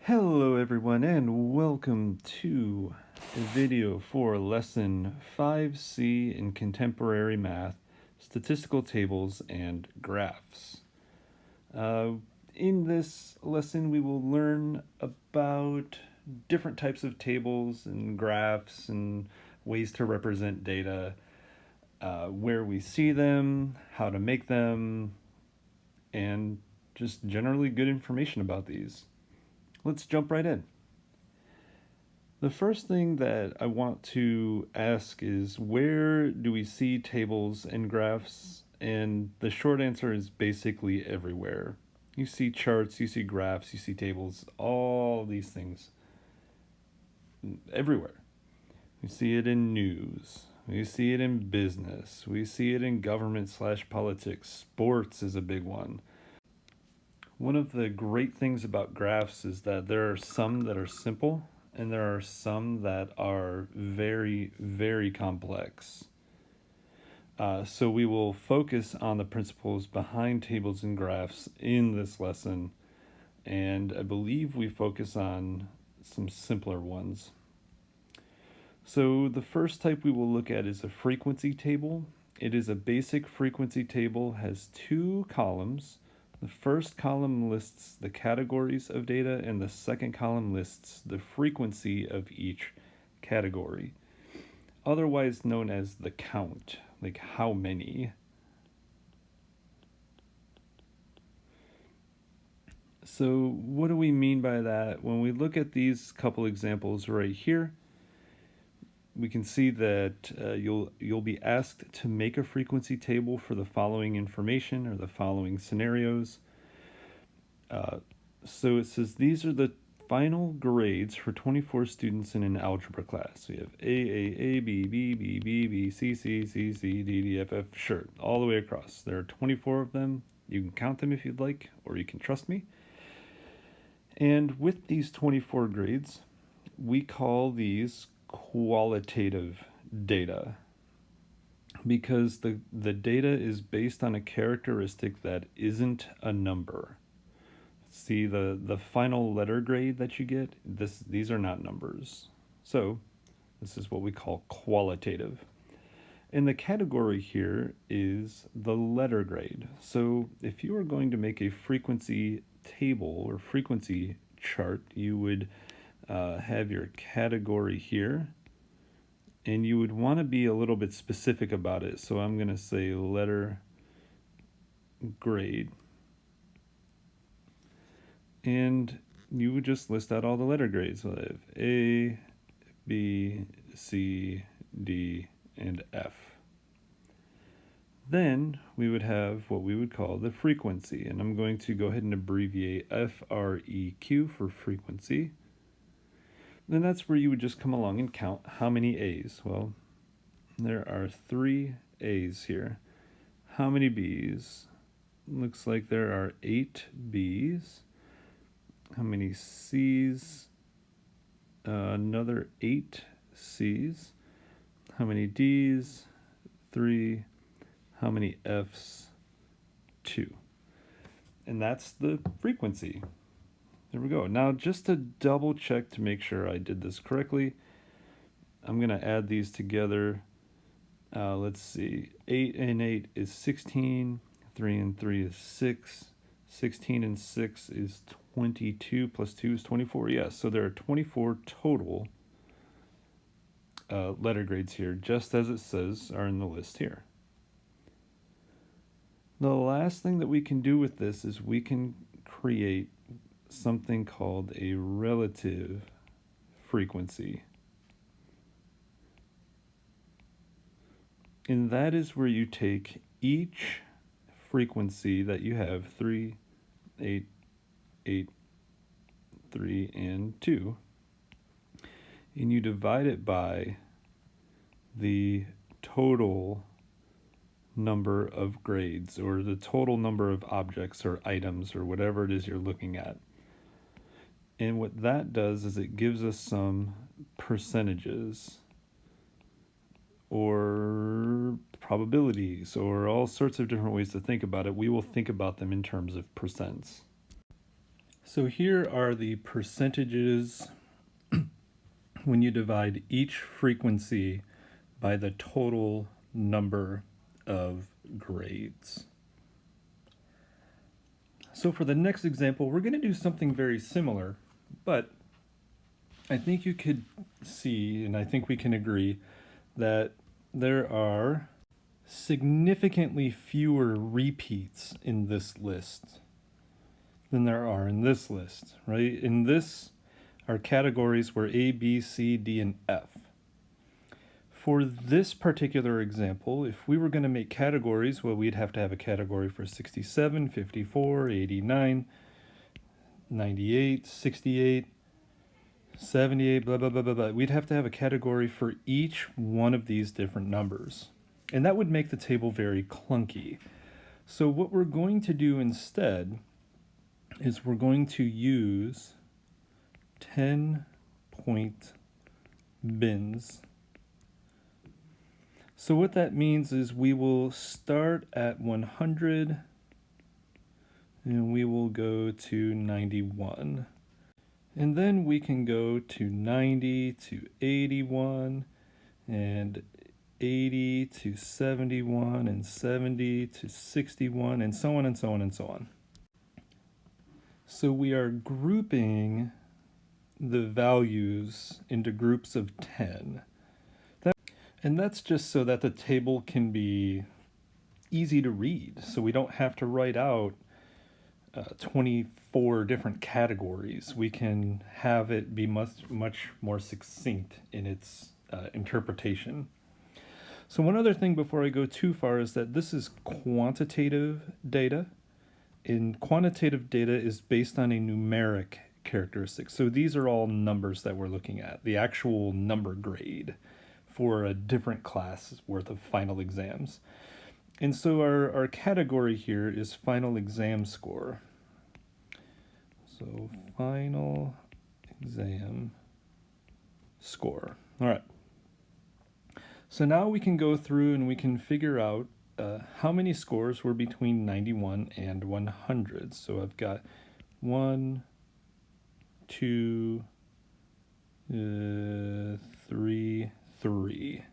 Hello everyone and welcome to a video for lesson 5C in contemporary math, statistical tables and graphs. Uh, in this lesson we will learn about different types of tables and graphs and ways to represent data, where we see them, how to make them, and just generally good information about these. Let's jump right in. The first thing that I want to ask is, where do we see tables and graphs? And the short answer is basically everywhere. You see charts, you see graphs, you see tables, all these things everywhere. We see it in news. We see it in business. We see it in government/politics. Sports is a big one. One of the great things about graphs is that there are some that are simple and there are some that are very, very complex. So we will focus on the principles behind tables and graphs in this lesson, and I believe we focus on some simpler ones. So the first type we will look at is a frequency table. It is a basic frequency table, has two columns. The first column lists the categories of data, and the second column lists the frequency of each category, otherwise known as the count, like how many. So what do we mean by that? When we look at these couple examples right here, we can see that you'll be asked to make a frequency table for the following information or the following scenarios. So it says these are the final grades for 24 students in an algebra class. We have A, B, B, B, B, B, C, C, C, C, D, D, F, F, sure, all the way across. There are 24 of them. You can count them if you'd like, or you can trust me. And with these 24 grades, we call these qualitative data, because the data is based on a characteristic that isn't a number. See the final letter grade that you get, these are not numbers. So this is what we call qualitative. And the category here is the letter grade. So if you are going to make a frequency table or frequency chart, you would have your category here, and you would want to be a little bit specific about it. So I'm going to say letter grade, and you would just list out all the letter grades. So I have A, B, C, D, and F. Then we would have what we would call the frequency, and I'm going to go ahead and abbreviate FREQ for frequency. Then that's where you would just come along and count how many A's. Well, there are 3 A's here. How many B's? Looks like there are 8 B's. How many C's? Another 8 C's. How many D's? 3. How many F's? 2. And that's the frequency. There we go. Now, just to double check to make sure I did this correctly, I'm going to add these together. Let's see. 8 and 8 is 16. 3 and 3 is 6. 16 and 6 is 22, plus 2 is 24. Yes, so there are 24 total letter grades here, just as it says are in the list here. The last thing that we can do with this is we can create something called a relative frequency. And that is where you take each frequency that you have, 3, 8, 8, 3, and 2, and you divide it by the total number of grades, or the total number of objects or items or whatever it is you're looking at. And what that does is it gives us some percentages or probabilities or all sorts of different ways to think about it. We will think about them in terms of percents. So here are the percentages when you divide each frequency by the total number of grades. So for the next example, we're going to do something very similar, but I think you could see, and I think we can agree, that there are significantly fewer repeats in this list than there are in this list, right? In this, our categories were A, B, C, D, and F. For this particular example, if we were going to make categories, well, we'd have to have a category for 67, 54, 89, 98, 68, 78, blah, blah, blah, blah, blah. We'd have to have a category for each one of these different numbers. And that would make the table very clunky. So what we're going to do instead is we're going to use 10-point bins. So what that means is we will start at 100 and we will go to 91. And then we can go to 90 to 81 and 80 to 71 and 70 to 61 and so on and so on and so on. So we are grouping the values into groups of 10. And that's just so that the table can be easy to read. So we don't have to write out 24 different categories. We can have it be much more succinct in its interpretation. So one other thing before I go too far is that this is quantitative data. And quantitative data is based on a numeric characteristic. So these are all numbers that we're looking at, the actual number grade for a different class worth of final exams. And so our category here is final exam score. So final exam score. All right. So now we can go through and we can figure out how many scores were between 91 and 100. So I've got 1, 2, 3, 3.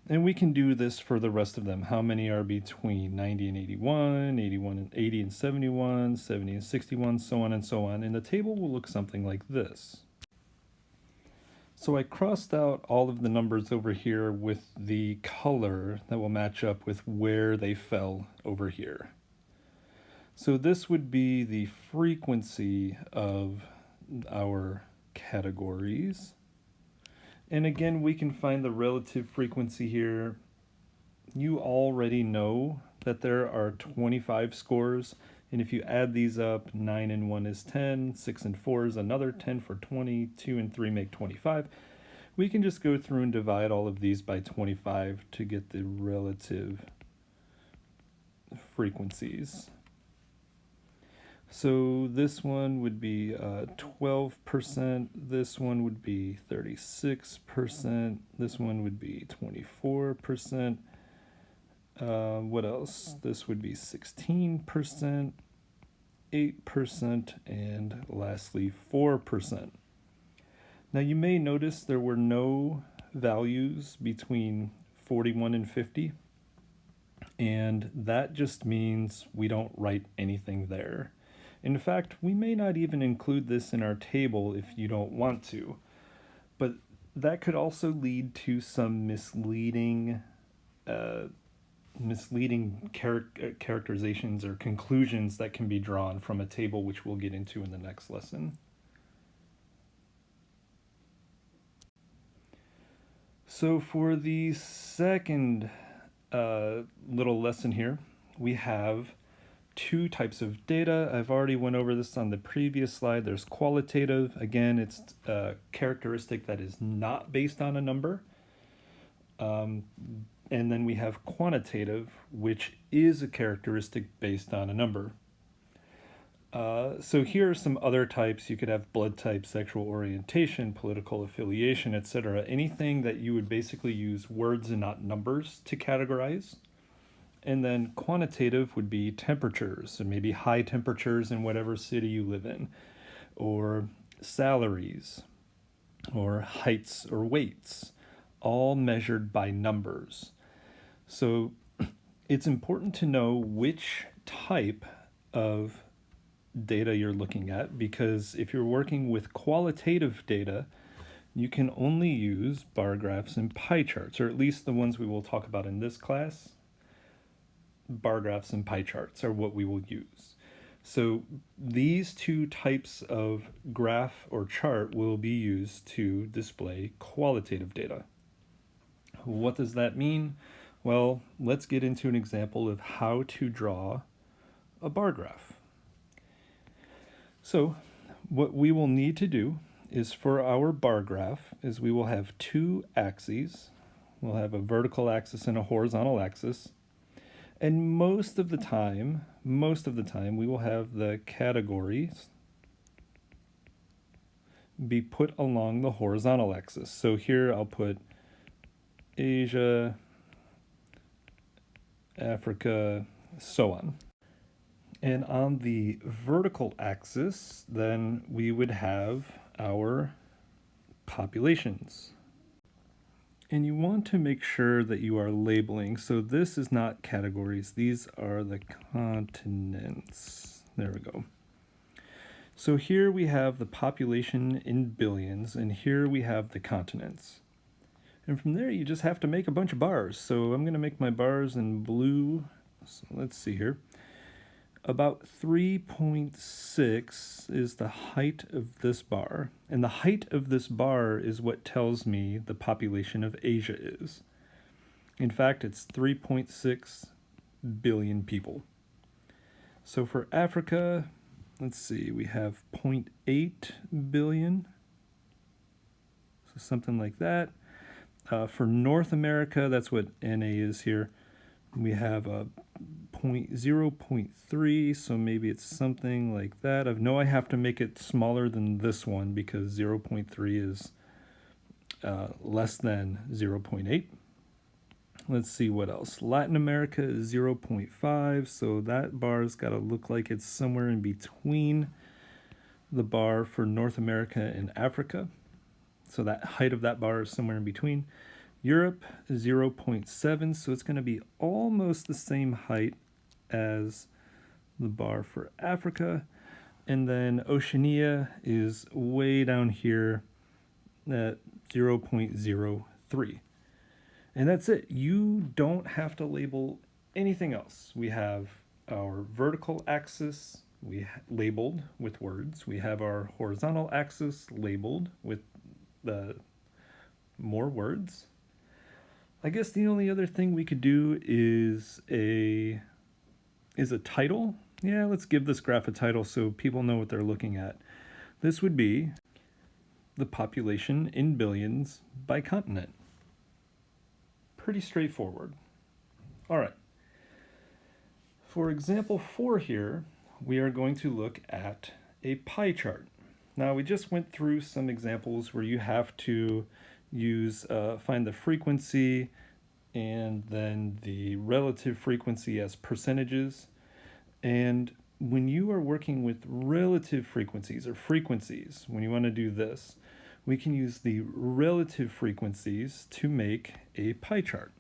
And we can do this for the rest of them. How many are between 90 and 81, 81 and 80 and 71, 70 and 61, so on and so on. And the table will look something like this. So I crossed out all of the numbers over here with the color that will match up with where they fell over here. So this would be the frequency of our categories. And again, we can find the relative frequency here. You already know that there are 25 scores. And if you add these up, 9 and 1 is 10, 6 and 4 is another 10 for 20, 2 and 3 make 25. We can just go through and divide all of these by 25 to get the relative frequencies. So this one would be 12%, this one would be 36%, this one would be 24%. What else? This would be 16%, 8%, and lastly 4%. Now you may notice there were no values between 41 and 50, and that just means we don't write anything there. In fact, we may not even include this in our table if you don't want to, but that could also lead to some misleading characterizations or conclusions that can be drawn from a table, which we'll get into in the next lesson. So for the second little lesson here, we have two types of data. I've already went over this on the previous slide. There's qualitative. Again, it's a characteristic that is not based on a number. And then we have quantitative, which is a characteristic based on a number. So here are some other types. You could have blood type, sexual orientation, political affiliation, etc. Anything that you would basically use words and not numbers to categorize. And then quantitative would be temperatures, and maybe high temperatures in whatever city you live in, or salaries, or heights or weights, all measured by numbers. So it's important to know which type of data you're looking at, because if you're working with qualitative data, you can only use bar graphs and pie charts, or at least the ones we will talk about in this class. Bar graphs and pie charts are what we will use. So these two types of graph or chart will be used to display qualitative data. What does that mean? Well, let's get into an example of how to draw a bar graph. So what we will need to do is, for our bar graph, is we will have two axes. We'll have a vertical axis and a horizontal axis. And most of the time, we will have the categories be put along the horizontal axis. So here I'll put Asia, Africa, so on. And on the vertical axis, then we would have our populations. And you want to make sure that you are labeling. So this is not categories, these are the continents. There we go. So here we have the population in billions, and here we have the continents. And from there, you just have to make a bunch of bars. So I'm going to make my bars in blue. So let's see here. About 3.6 is the height of this bar. And the height of this bar is what tells me the population of Asia is. In fact, it's 3.6 billion people. So for Africa, let's see, we have 0.8 billion. So something like that. For North America, that's what NA is here. We have a 0.3, so maybe it's something like that. I know I have to make it smaller than this one because 0.3 is less than 0.8. Let's see what else. Latin America is 0.5, so that bar's got to look like it's somewhere in between the bar for North America and Africa. So that height of that bar is somewhere in between. Europe is 0.7, so it's going to be almost the same height as the bar for Africa. And then Oceania is way down here at 0.03. And that's it. You don't have to label anything else. We have our vertical axis labeled with words. We have our horizontal axis labeled with more words. I guess the only other thing we could do is a title. Yeah, let's give this graph a title so people know what they're looking at. This would be the population in billions by continent. Pretty straightforward. All right. For example 4 here, we are going to look at a pie chart. Now, we just went through some examples where you have to find the frequency and then the relative frequency as percentages. And when you are working with relative frequencies or frequencies, when you want to do this, we can use the relative frequencies to make a pie chart.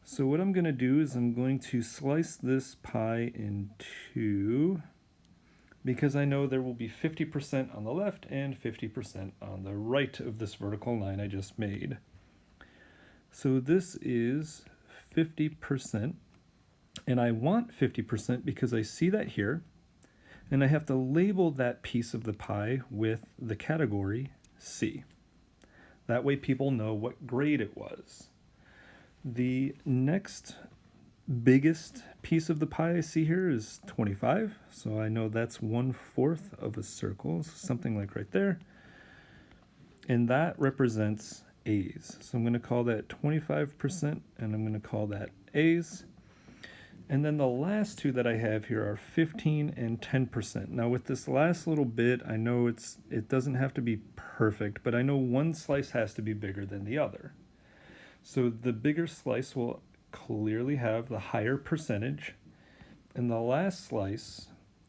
So what I'm going to do is I'm going to slice this pie in two, because I know there will be 50% on the left and 50% on the right of this vertical line I just made. So this is 50%, and I want 50% because I see that here, and I have to label that piece of the pie with the category C. That way people know what grade it was. The next biggest piece of the pie I see here is 25, so I know that's 1/4 of a circle, so something like right there. And that represents A's. So I'm going to call that 25%, and I'm going to call that A's. And then the last two that I have here are 15 and 10%. Now with this last little bit, I know it doesn't have to be perfect, but I know one slice has to be bigger than the other. So the bigger slice will clearly have the higher percentage. In the last slice,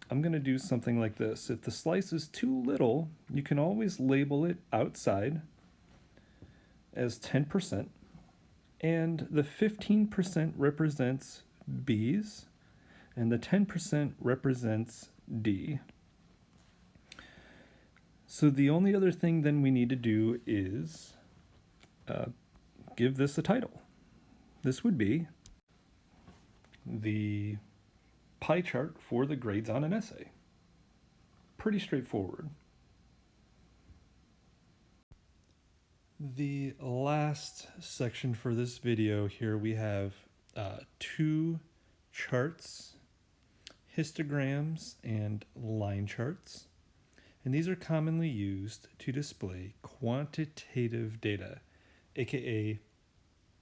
I'm going to do something like this. If the slice is too little, you can always label it outside as 10%, and the 15% represents B's, and the 10% represents D. So the only other thing then we need to do is give this a title. This would be the pie chart for the grades on an essay. Pretty straightforward. The last section for this video here, we have two charts, histograms and line charts. And these are commonly used to display quantitative data, aka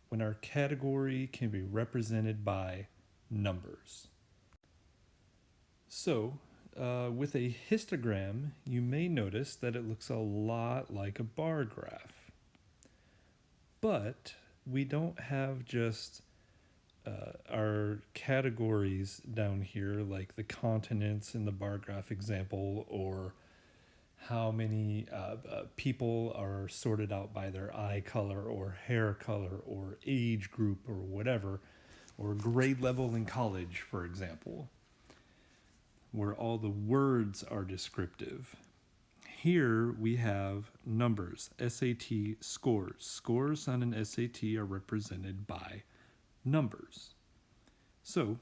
when our category can be represented by numbers. So, with a histogram, you may notice that it looks a lot like a bar graph. But we don't have just our categories down here, like the continents in the bar graph example, or how many people are sorted out by their eye color or hair color or age group or whatever, or grade level in college, for example, where all the words are descriptive. Here we have numbers, SAT scores. Scores on an SAT are represented by numbers. So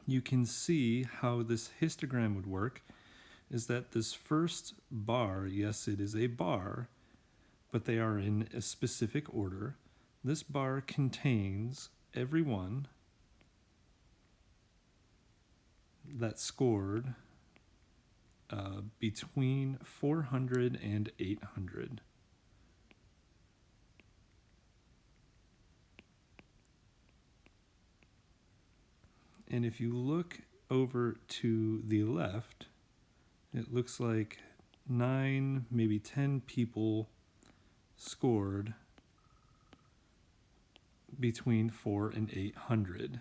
you can see how this histogram would work is that this first bar, yes, it is a bar, but they are in a specific order. This bar contains everyone that scored between 400 and 800. And if you look over to the left, it looks like 9, maybe 10 people scored between 4 and 800.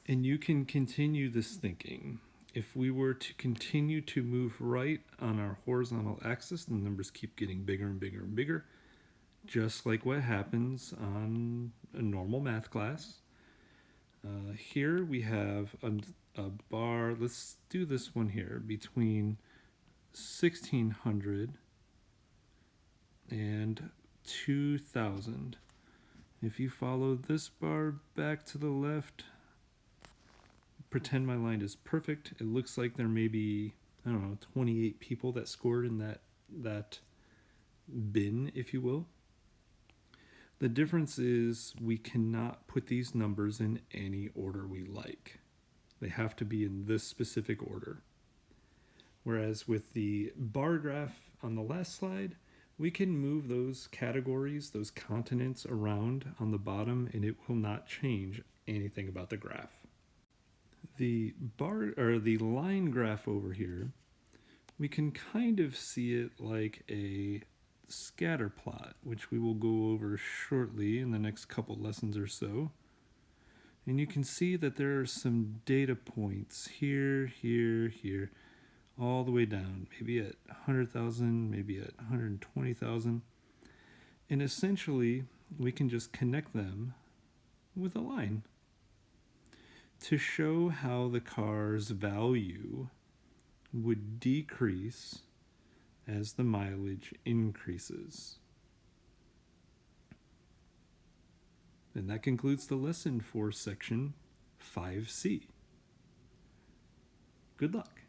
And you can continue this thinking. If we were to continue to move right on our horizontal axis, the numbers keep getting bigger and bigger and bigger, just like what happens on a normal math class. Here we have a bar, let's do this one here, between 1600 and 2000. If you follow this bar back to the left, pretend my line is perfect. It looks like there may be, 28 people that scored in that bin, if you will. The difference is we cannot put these numbers in any order we like. They have to be in this specific order. Whereas with the bar graph on the last slide, we can move those categories, those continents around on the bottom, and it will not change anything about the graph. The bar or the line graph over here, we can kind of see it like a scatter plot, which we will go over shortly in the next couple lessons or so. And you can see that there are some data points here, here, here, all the way down, maybe at 100,000, maybe at 120,000. And essentially, we can just connect them with a line to show how the car's value would decrease as the mileage increases. And that concludes the lesson for section 5C. Good luck.